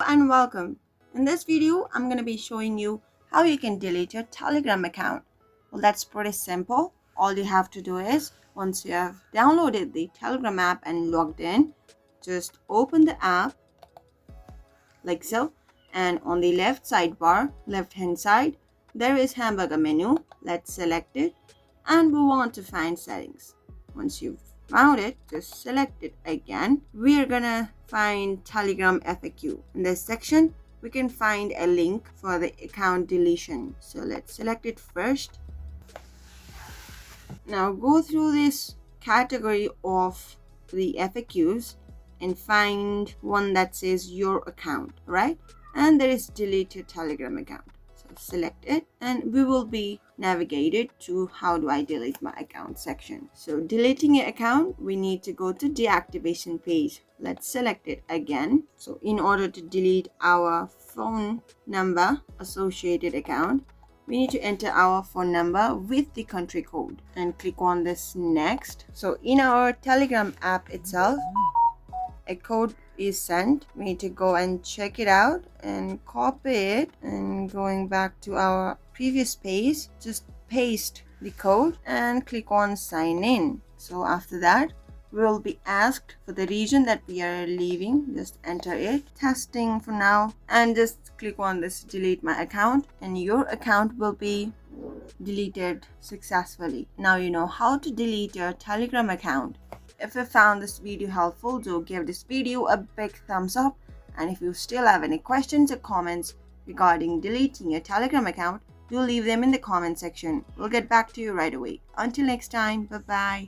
and welcome. In this video, I'm going to be showing you how you can delete your Telegram account. Well, that's pretty simple. All you have to do is, once you have downloaded the Telegram app and logged in, just open the app like so. And on the left sidebar, left hand side, there is hamburger menu. Let's select it and we want to find settings. Once you've found it, just select it again. We are gonna find Telegram FAQ. In this section, we can find a link for the account deletion. So let's select it first. Now go through this category of the FAQs and find one that says your account, right? And there is delete your Telegram account. So select it and we will be navigated to how do I delete my account section. So deleting your account, we need to go to deactivation page. Let's select it again. So in order to delete our phone number associated account, we need to enter our phone number with the country code and click on this next. So in our Telegram app itself, a code is sent. We need to go and check it out and copy it, and going back to our previous page, just paste the code and click on sign in. So after that, we will be asked for the region that we are leaving. Just enter it, testing for now, and just click on this delete my account and your account will be deleted successfully. Now you know how to delete your Telegram account. If you found this video helpful, do give this video a big thumbs up, and if you still have any questions or comments regarding deleting your Telegram account, do leave them in the comment section. We'll get back to you right away. Until next time, bye bye.